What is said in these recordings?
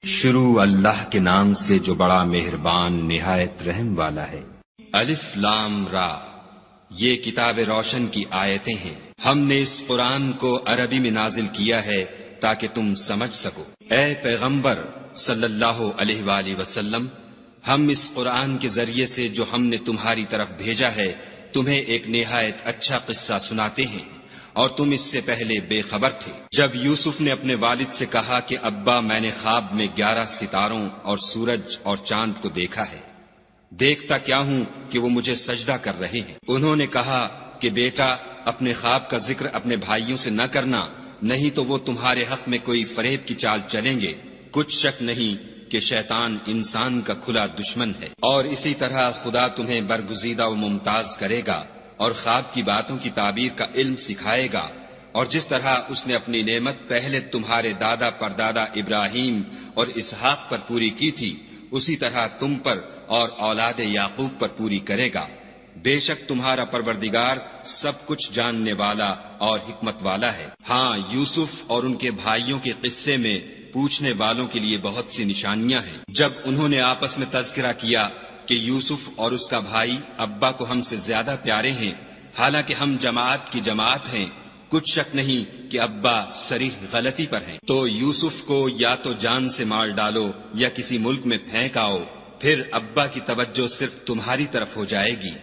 شروع اللہ کے نام سے جو بڑا مہربان نہایت رحم والا ہے۔ الف لام را، یہ کتاب روشن کی آیتیں ہیں۔ ہم نے اس قرآن کو عربی میں نازل کیا ہے تاکہ تم سمجھ سکو۔ اے پیغمبر صلی اللہ علیہ وآلہ وسلم، ہم اس قرآن کے ذریعے سے جو ہم نے تمہاری طرف بھیجا ہے تمہیں ایک نہایت اچھا قصہ سناتے ہیں، اور تم اس سے پہلے بے خبر تھے۔ جب یوسف نے اپنے والد سے کہا کہ ابا میں نے خواب میں 11 ستاروں اور سورج اور چاند کو دیکھا ہے، دیکھتا کیا ہوں کہ وہ مجھے سجدہ کر رہے ہیں۔ انہوں نے کہا کہ بیٹا اپنے خواب کا ذکر اپنے بھائیوں سے نہ کرنا، نہیں تو وہ تمہارے حق میں کوئی فریب کی چال چلیں گے۔ کچھ شک نہیں کہ شیطان انسان کا کھلا دشمن ہے، اور اسی طرح خدا تمہیں برگزیدہ و ممتاز کرے گا اور خواب کی باتوں کی تعبیر کا علم سکھائے گا، اور جس طرح اس نے اپنی نعمت پہلے تمہارے دادا پردادا ابراہیم اور اسحاق پر پوری کی تھی، اسی طرح تم پر اور اولاد یعقوب پر پوری کرے گا۔ بے شک تمہارا پروردگار سب کچھ جاننے والا اور حکمت والا ہے۔ ہاں، یوسف اور ان کے بھائیوں کے قصے میں پوچھنے والوں کے لیے بہت سی نشانیاں ہیں۔ جب انہوں نے آپس میں تذکرہ کیا کہ یوسف اور اس کا بھائی ابا کو ہم سے زیادہ پیارے ہیں، حالانکہ ہم جماعت کی جماعت ہیں، کچھ شک نہیں کہ ابا صریح غلطی پر ہیں، تو یوسف کو یا تو جان سے مار ڈالو یا کسی ملک میں پھینک آؤ، پھر ابا کی توجہ صرف تمہاری طرف ہو جائے گی،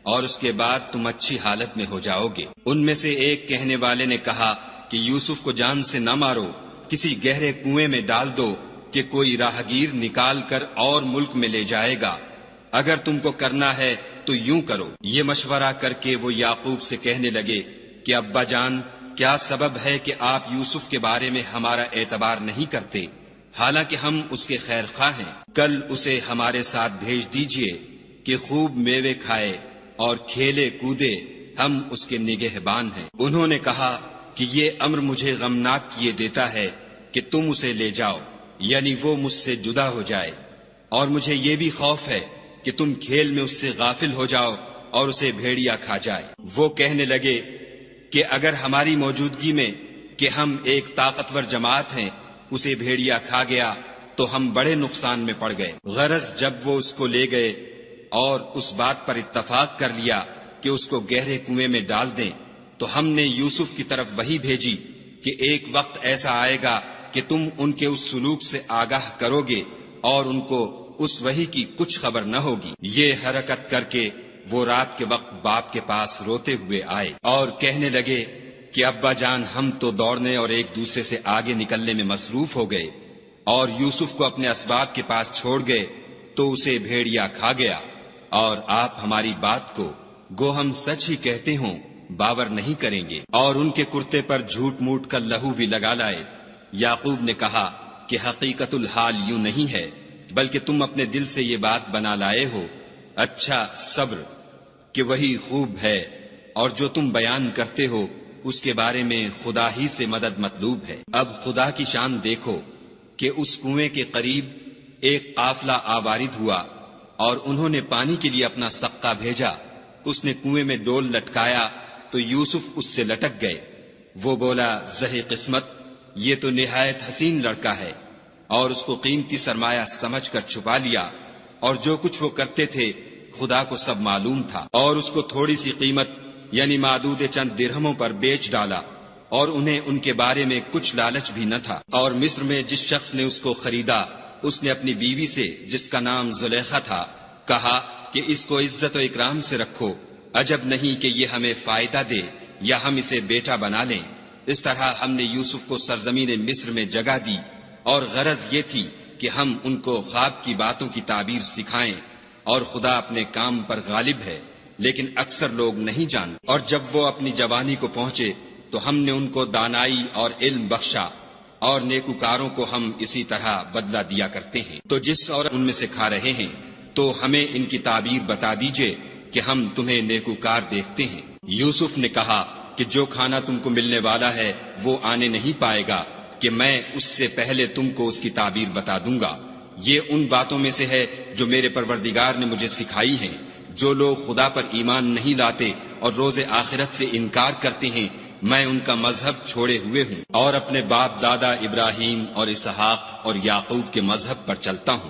اور اس کے بعد تم اچھی حالت میں ہو جاؤ گے۔ ان میں سے ایک کہنے والے نے کہا کہ یوسف کو جان سے نہ مارو، کسی گہرے کنویں میں ڈال دو کہ کوئی راہگیر نکال کر اور ملک میں لے جائے گا۔ اگر تم کو کرنا ہے تو یوں کرو۔ یہ مشورہ کر کے وہ یعقوب سے کہنے لگے کہ ابا جان، کیا سبب ہے کہ آپ یوسف کے بارے میں ہمارا اعتبار نہیں کرتے، حالانکہ ہم اس کے خیر خواہ ہیں؟ کل اسے ہمارے ساتھ بھیج دیجئے کہ خوب میوے کھائے اور کھیلے کودے، ہم اس کے نگہبان ہیں۔ انہوں نے کہا کہ یہ امر مجھے غمناک کیے دیتا ہے کہ تم اسے لے جاؤ، یعنی وہ مجھ سے جدا ہو جائے، اور مجھے یہ بھی خوف ہے کہ تم کھیل میں اس سے غافل ہو جاؤ اور اسے بھیڑیا کھا جائے۔ وہ کہنے لگے کہ اگر ہماری موجودگی میں کہ ہم ایک طاقتور جماعت ہیں اسے بھیڑیا کھا گیا تو ہم بڑے نقصان میں پڑ گئے۔ غرض جب وہ اس کو لے گئے اور اس بات پر اتفاق کر لیا کہ اس کو گہرے کنویں میں ڈال دیں، تو ہم نے یوسف کی طرف وحی بھیجی کہ ایک وقت ایسا آئے گا کہ تم ان کے اس سلوک سے آگاہ کرو گے اور ان کو اس وحی کی کچھ خبر نہ ہوگی۔ یہ حرکت کر کے وہ رات کے وقت باپ کے پاس روتے ہوئے آئے اور کہنے لگے کہ ابا جان، ہم تو دوڑنے اور ایک دوسرے سے آگے نکلنے میں مصروف ہو گئے اور یوسف کو اپنے اسباب کے پاس چھوڑ گئے تو اسے بھیڑیا کھا گیا، اور آپ ہماری بات کو گو ہم سچ ہی کہتے ہوں باور نہیں کریں گے، اور ان کے کرتے پر جھوٹ موٹ کا لہو بھی لگا لائے۔ یعقوب نے کہا کہ حقیقت الحال یوں نہیں ہے، بلکہ تم اپنے دل سے یہ بات بنا لائے ہو۔ اچھا، صبر کہ وہی خوب ہے، اور جو تم بیان کرتے ہو اس کے بارے میں خدا ہی سے مدد مطلوب ہے۔ اب خدا کی شان دیکھو کہ اس کنویں کے قریب ایک قافلہ آوارد ہوا، اور انہوں نے پانی کے لیے اپنا سقہ بھیجا۔ اس نے کنویں میں ڈول لٹکایا تو یوسف اس سے لٹک گئے۔ وہ بولا، زہ قسمت، یہ تو نہایت حسین لڑکا ہے، اور اس کو قیمتی سرمایہ سمجھ کر چھپا لیا، اور جو کچھ وہ کرتے تھے خدا کو سب معلوم تھا، اور اس کو تھوڑی سی قیمت یعنی معدود چند درہموں پر بیچ ڈالا، اور انہیں ان کے بارے میں کچھ لالچ بھی نہ تھا۔ اور مصر میں جس شخص نے اس کو خریدا، اس نے اپنی بیوی سے جس کا نام زلیخا تھا کہا کہ اس کو عزت و اکرام سے رکھو، عجب نہیں کہ یہ ہمیں فائدہ دے یا ہم اسے بیٹا بنا لیں۔ اس طرح ہم نے یوسف کو سرزمین مصر میں جگہ دی، اور غرض یہ تھی کہ ہم ان کو خواب کی باتوں کی تعبیر سکھائیں، اور خدا اپنے کام پر غالب ہے، لیکن اکثر لوگ نہیں جانتے۔ اور جب وہ اپنی جوانی کو پہنچے تو ہم نے ان کو دانائی اور علم بخشا، اور نیکوکاروں کو ہم اسی طرح بدلہ دیا کرتے ہیں۔ تو جس اور ان میں سے کھا رہے ہیں تو ہمیں ان کی تعبیر بتا دیجئے کہ ہم تمہیں نیکوکار دیکھتے ہیں۔ یوسف نے کہا کہ جو کھانا تم کو ملنے والا ہے وہ آنے نہیں پائے گا کہ میں اس سے پہلے تم کو اس کی تعبیر بتا دوں گا۔ یہ ان باتوں میں سے ہے جو میرے پروردگار نے مجھے سکھائی ہیں۔ جو لوگ خدا پر ایمان نہیں لاتے اور روز آخرت سے انکار کرتے ہیں، میں ان کا مذہب چھوڑے ہوئے ہوں اور اپنے باپ دادا ابراہیم اور اسحاق اور یعقوب کے مذہب پر چلتا ہوں۔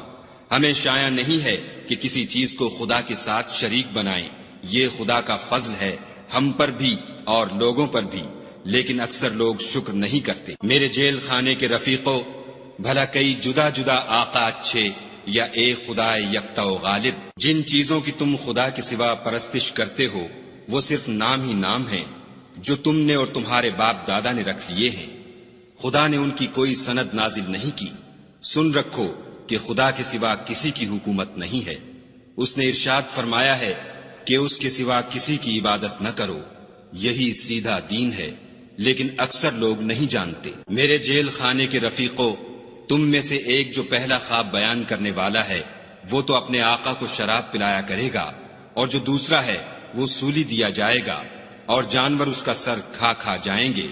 ہمیں شایع نہیں ہے کہ کسی چیز کو خدا کے ساتھ شریک بنائیں، یہ خدا کا فضل ہے ہم پر بھی اور لوگوں پر بھی، لیکن اکثر لوگ شکر نہیں کرتے۔ میرے جیل خانے کے رفیقوں، بھلا کئی جدا جدا آقا اچھے یا ایک خدا یکتا و غالب؟ جن چیزوں کی تم خدا کے سوا پرستش کرتے ہو وہ صرف نام ہی نام ہیں جو تم نے اور تمہارے باپ دادا نے رکھ لیے ہیں، خدا نے ان کی کوئی سند نازل نہیں کی۔ سن رکھو کہ خدا کے سوا کسی کی حکومت نہیں ہے، اس نے ارشاد فرمایا ہے کہ اس کے سوا کسی کی عبادت نہ کرو، یہی سیدھا دین ہے، لیکن اکثر لوگ نہیں جانتے۔ میرے جیل خانے کے رفیقوں، تم میں سے ایک جو پہلا خواب بیان کرنے والا ہے وہ تو اپنے آقا کو شراب پلایا کرے گا، اور جو دوسرا ہے وہ سولی دیا جائے گا اور جانور اس کا سر کھا کھا جائیں گے۔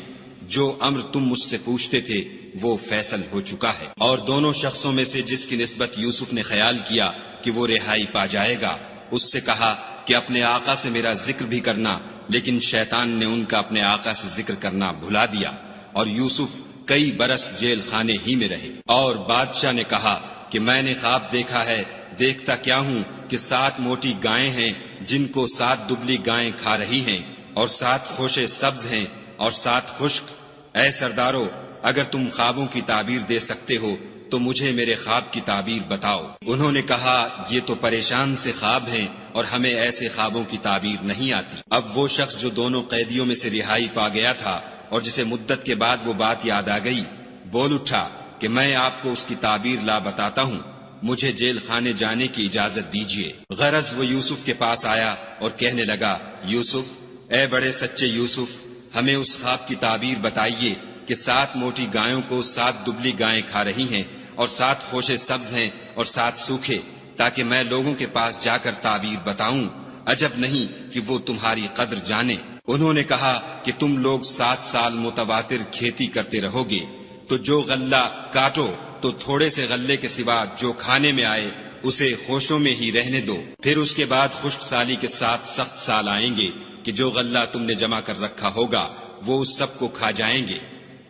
جو امر تم مجھ سے پوچھتے تھے وہ فیصل ہو چکا ہے۔ اور دونوں شخصوں میں سے جس کی نسبت یوسف نے خیال کیا کہ وہ رہائی پا جائے گا، اس سے کہا کہ اپنے آقا سے میرا ذکر بھی کرنا، لیکن شیطان نے ان کا اپنے آقا سے ذکر کرنا بھلا دیا، اور یوسف کئی برس جیل خانے ہی میں رہے۔ اور بادشاہ نے کہا کہ میں نے خواب دیکھا ہے، دیکھتا کیا ہوں کہ 7 موٹی گائیں ہیں جن کو 7 دبلی گائیں کھا رہی ہیں، اور 7 خوشے سبز ہیں اور 7 خشک۔ اے سردارو، اگر تم خوابوں کی تعبیر دے سکتے ہو تو مجھے میرے خواب کی تعبیر بتاؤ۔ انہوں نے کہا یہ تو پریشان سے خواب ہیں اور ہمیں ایسے خوابوں کی تعبیر نہیں آتی۔ اب وہ شخص جو دونوں قیدیوں میں سے رہائی پا گیا تھا اور جسے مدت کے بعد وہ بات یاد آ گئی، بول اٹھا کہ میں آپ کو اس کی تعبیر لا بتاتا ہوں، مجھے جیل خانے جانے کی اجازت دیجیے۔ غرض وہ یوسف کے پاس آیا اور کہنے لگا، یوسف، اے بڑے سچے یوسف، ہمیں اس خواب کی تعبیر بتائیے کہ 7 موٹی گایوں کو 7 دبلی گائیں کھا رہی ہیں اور 7 خوشے سبز ہیں اور 7 سوکھے، تاکہ میں لوگوں کے پاس جا کر تعبیر بتاؤں، عجب نہیں کہ وہ تمہاری قدر جانے۔ انہوں نے کہا کہ تم لوگ 7 سال متواتر کھیتی کرتے رہو گے، تو جو غلہ کاٹو تو تھوڑے سے غلے کے سوا جو کھانے میں آئے اسے خوشوں میں ہی رہنے دو، پھر اس کے بعد خشک سالی کے ساتھ سخت سال آئیں گے کہ جو غلہ تم نے جمع کر رکھا ہوگا وہ اس سب کو کھا جائیں گے،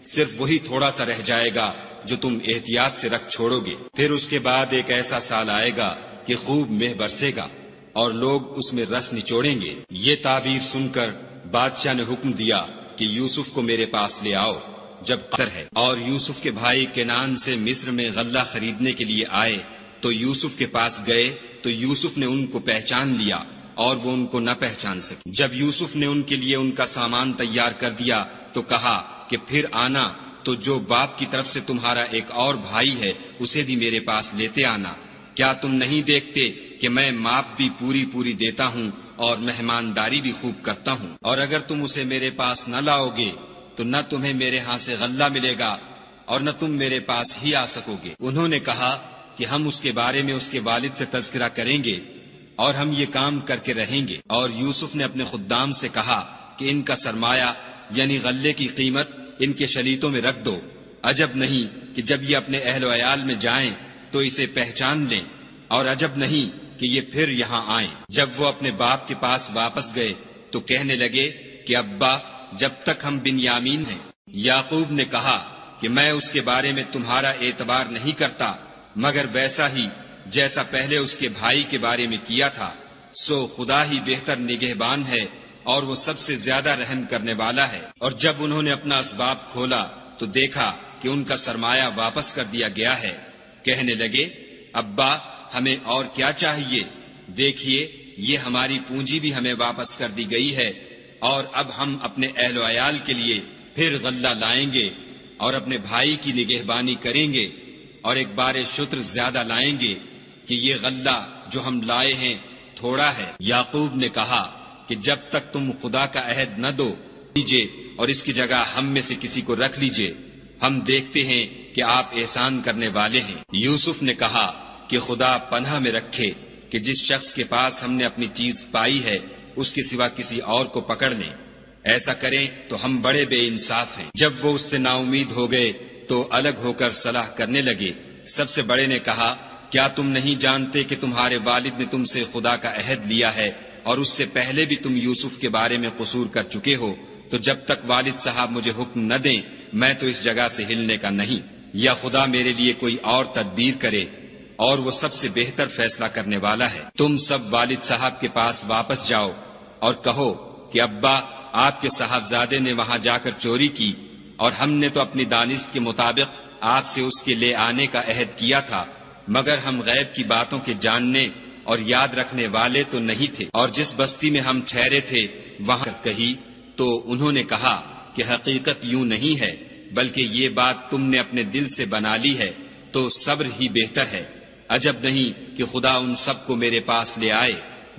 صرف وہی تھوڑا سا رہ جائے گا جو تم احتیاط سے رکھ چھوڑو گے۔ پھر اس کے بعد ایک ایسا سال آئے گا کہ خوب مہ برسے گا اور لوگ اس میں رس نچوڑیں گے۔ یہ تعبیر سن کر بادشاہ نے حکم دیا کہ یوسف کو میرے پاس لے آؤ جب قطر ہے۔ اور یوسف کے بھائی کنعان سے مصر میں غلہ خریدنے کے لیے آئے تو یوسف کے پاس گئے تو یوسف نے ان کو پہچان لیا اور وہ ان کو نہ پہچان سکے۔ جب یوسف نے ان کے لیے ان کا سامان تیار کر دیا تو کہا کہ پھر آنا تو جو باپ کی طرف سے تمہارا ایک اور بھائی ہے اسے بھی میرے پاس لیتے آنا۔ کیا تم نہیں دیکھتے کہ میں ماپ بھی پوری دیتا ہوں اور مہمانداری بھی خوب کرتا ہوں؟ اور اگر تم اسے میرے پاس نہ لاؤ گے تو نہ تمہیں میرے ہاں سے غلہ ملے گا اور نہ تم میرے پاس ہی آ سکو گے۔ انہوں نے کہا کہ ہم اس کے بارے میں اس کے والد سے تذکرہ کریں گے اور ہم یہ کام کر کے رہیں گے۔ اور یوسف نے اپنے خدام سے کہا کہ ان کا سرمایہ یعنی غلے کی قیمت ان کے شلیتوں میں رکھ دو، عجب نہیں کہ جب یہ اپنے اہل و عیال میں جائیں تو اسے پہچان لیں، اور عجب نہیں کہ یہ پھر یہاں آئیں۔ جب وہ اپنے باپ کے پاس واپس گئے تو کہنے لگے کہ ابا، جب تک ہم بنیامین ہیں۔ یعقوب نے کہا کہ میں اس کے بارے میں تمہارا اعتبار نہیں کرتا مگر ویسا ہی جیسا پہلے اس کے بھائی کے بارے میں کیا تھا، سو خدا ہی بہتر نگہبان ہے اور وہ سب سے زیادہ رحم کرنے والا ہے۔ اور جب انہوں نے اپنا اسباب کھولا تو دیکھا کہ ان کا سرمایہ واپس کر دیا گیا ہے۔ کہنے لگے، ابا، ہمیں اور کیا چاہیے؟ دیکھیے، یہ ہماری پونجی بھی ہمیں واپس کر دی گئی ہے، اور اب ہم اپنے اہل و عیال کے لیے پھر غلہ لائیں گے اور اپنے بھائی کی نگہبانی کریں گے، اور ایک بار شتر زیادہ لائیں گے کہ یہ غلہ جو ہم لائے ہیں تھوڑا ہے۔ یعقوب نے کہا کہ جب تک تم خدا کا عہد نہ دو لیجیے اور اس کی جگہ ہم میں سے کسی کو رکھ لیجیے، ہم دیکھتے ہیں کہ آپ احسان کرنے والے ہیں۔ یوسف نے کہا کہ خدا پناہ میں رکھے کہ جس شخص کے پاس ہم نے اپنی چیز پائی ہے اس کے سوا کسی اور کو پکڑ لیں، ایسا کریں تو ہم بڑے بے انصاف ہیں۔ جب وہ اس سے نا امید ہو گئے تو الگ ہو کر صلاح کرنے لگے۔ سب سے بڑے نے کہا، کیا تم نہیں جانتے کہ تمہارے والد نے تم سے خدا کا عہد لیا ہے اور اس سے پہلے بھی تم یوسف کے بارے میں قصور کر چکے ہو، تو تو جب تک والد صاحب مجھے حکم نہ دیں میں تو اس جگہ سے ہلنے کا نہیں، یا خدا میرے لیے کوئی اور تدبیر کرے، اور وہ سب سے بہتر فیصلہ کرنے والا ہے۔ تم سب والد صاحب کے پاس واپس جاؤ اور کہو کہ ابا، آپ کے صاحبزادے نے وہاں جا کر چوری کی، اور ہم نے تو اپنی دانست کے مطابق آپ سے اس کے لے آنے کا عہد کیا تھا، مگر ہم غیب کی باتوں کے جاننے اور یاد رکھنے والے تو نہیں تھے، اور جس بستی میں ہم ٹھہرے تھے وہاں کہی تو انہوں نے کہا کہ حقیقت یوں نہیں ہے، بلکہ یہ بات تم نے اپنے دل سے بنا لی ہے، تو صبر ہی بہتر ہے۔ عجب نہیں کہ خدا ان سب کو میرے پاس لے آئے،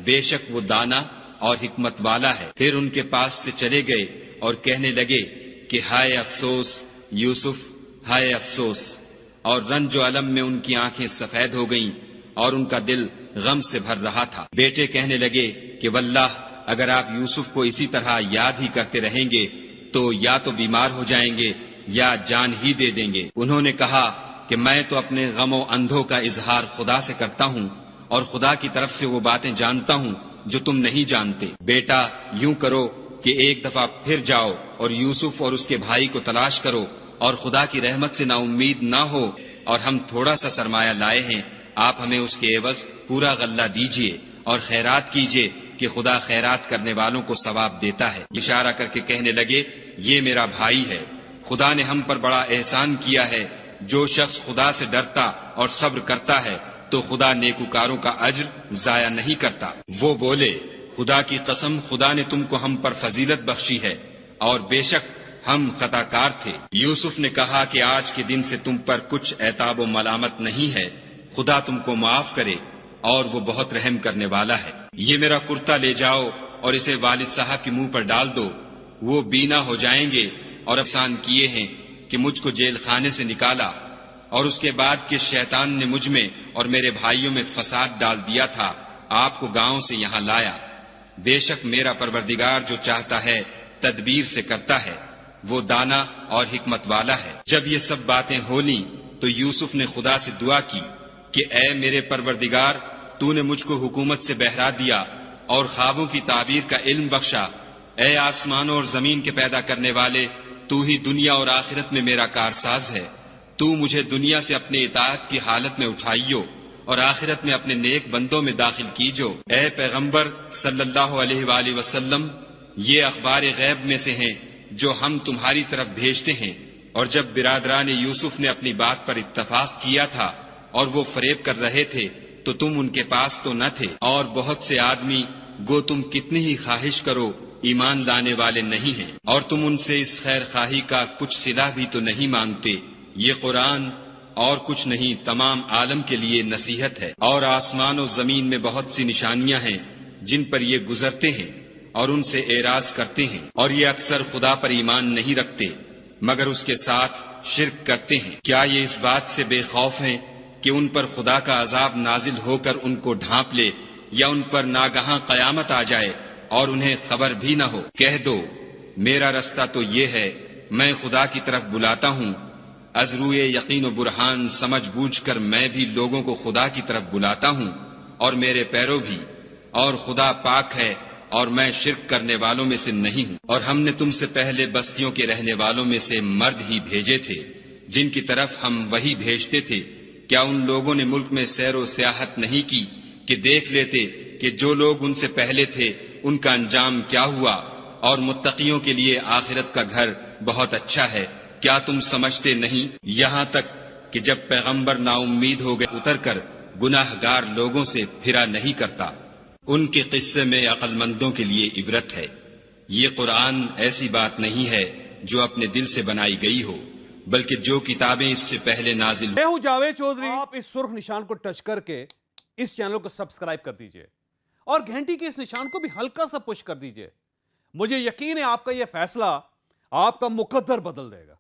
بے شک وہ دانا اور حکمت والا ہے۔ پھر ان کے پاس سے چلے گئے اور کہنے لگے کہ ہائے افسوس یوسف، ہائے افسوس، اور رنج و الم میں ان کی آنکھیں سفید ہو گئیں اور ان کا دل غم سے بھر رہا تھا۔ بیٹے کہنے لگے کہ واللہ اگر آپ یوسف کو اسی طرح یاد ہی کرتے رہیں گے تو یا تو بیمار ہو جائیں گے یا جان ہی دے دیں گے۔ انہوں نے کہا کہ میں تو اپنے غم و اندھوں کا اظہار خدا سے کرتا ہوں، اور خدا کی طرف سے وہ باتیں جانتا ہوں جو تم نہیں جانتے۔ بیٹا یوں کرو کہ ایک دفعہ پھر جاؤ اور یوسف اور اس کے بھائی کو تلاش کرو، اور خدا کی رحمت سے نا امید نہ ہو، اور ہم تھوڑا سا سرمایہ لائے ہیں، آپ ہمیں اس کے عوض پورا غلہ دیجئے اور خیرات کیجئے کہ خدا خیرات کرنے والوں کو ثواب دیتا ہے۔ اشارہ کر کے کہنے لگے یہ میرا بھائی ہے، خدا نے ہم پر بڑا احسان کیا ہے، جو شخص خدا سے ڈرتا اور صبر کرتا ہے تو خدا نیکوکاروں کا اجر ضائع نہیں کرتا۔ وہ بولے خدا کی قسم، خدا نے تم کو ہم پر فضیلت بخشی ہے، اور بے شک ہم خطا کار تھے۔ یوسف نے کہا کہ آج کے دن سے تم پر کچھ عتاب و ملامت نہیں ہے، خدا تم کو معاف کرے، اور وہ بہت رحم کرنے والا ہے۔ یہ میرا کرتا لے جاؤ اور اسے والد صاحب کے منہ پر ڈال دو، وہ بینا ہو جائیں گے، اور احسان کیے ہیں کہ مجھ کو جیل خانے سے نکالا، اور اس کے بعد کہ شیطان نے مجھ میں اور میرے بھائیوں میں فساد ڈال دیا تھا، آپ کو گاؤں سے یہاں لایا۔ بے شک میرا پروردگار جو چاہتا ہے تدبیر سے کرتا ہے، وہ دانا اور حکمت والا ہے۔ جب یہ سب باتیں ہولیں تو یوسف نے خدا سے دعا کی کہ اے میرے پروردگار، تو نے مجھ کو حکومت سے بہرا دیا اور خوابوں کی تعبیر کا علم بخشا۔ اے آسمانوں اور زمین کے پیدا کرنے والے، تو ہی دنیا اور آخرت میں میرا کارساز ہے۔ تو مجھے دنیا سے اپنے اطاعت کی حالت میں اٹھائیو اور آخرت میں اپنے نیک بندوں میں داخل کیجو۔ اے پیغمبر صلی اللہ علیہ وآلہ وسلم، یہ اخبار غیب میں سے ہیں جو ہم تمہاری طرف بھیجتے ہیں۔ اور جب برادران یوسف نے اپنی بات پر اتفاق کیا تھا اور وہ فریب کر رہے تھے تو تم ان کے پاس تو نہ تھے، اور بہت سے آدمی گو تم کتنی ہی خواہش کرو ایمان لانے والے نہیں ہیں، اور تم ان سے اس خیر خواہی کا کچھ صلہ بھی تو نہیں مانگتے۔ یہ قرآن اور کچھ نہیں تمام عالم کے لیے نصیحت ہے، اور آسمان و زمین میں بہت سی نشانیاں ہیں جن پر یہ گزرتے ہیں اور ان سے اعراض کرتے ہیں، اور یہ اکثر خدا پر ایمان نہیں رکھتے مگر اس کے ساتھ شرک کرتے ہیں۔ کیا یہ اس بات سے بے خوف ہیں کہ ان پر خدا کا عذاب نازل ہو کر ان کو ڈھانپ لے، یا ان پر ناگہاں قیامت آ جائے اور انہیں خبر بھی نہ ہو؟ کہہ دو میرا رستہ تو یہ ہے، میں خدا کی طرف بلاتا ہوں، از روئے یقین و برہان سمجھ بوجھ کر میں بھی لوگوں کو خدا کی طرف بلاتا ہوں، اور میرے پیرو بھی، اور خدا پاک ہے اور میں شرک کرنے والوں میں سے نہیں ہوں۔ اور ہم نے تم سے پہلے بستیوں کے رہنے والوں میں سے مرد ہی بھیجے تھے جن کی طرف ہم وہی بھیجتے تھے۔ کیا ان لوگوں نے ملک میں سیر و سیاحت نہیں کی کہ دیکھ لیتے کہ جو لوگ ان سے پہلے تھے ان کا انجام کیا ہوا، اور متقیوں کے لیے آخرت کا گھر بہت اچھا ہے؟ کیا تم سمجھتے نہیں؟ یہاں تک کہ جب پیغمبر نا امید ہو گئے اتر کر گناہ گار لوگوں سے پھرا نہیں کرتا۔ ان کے قصے میں عقل مندوں کے لیے عبرت ہے۔ یہ قرآن ایسی بات نہیں ہے جو اپنے دل سے بنائی گئی ہو، بلکہ جو کتابیں اس سے پہلے نازل میں ہوں جاوید چودھری۔ آپ اس سرخ نشان کو ٹچ کر کے اس چینل کو سبسکرائب کر دیجئے، اور گھنٹی کے اس نشان کو بھی ہلکا سا پش کر دیجئے۔ مجھے یقین ہے آپ کا یہ فیصلہ آپ کا مقدر بدل دے گا۔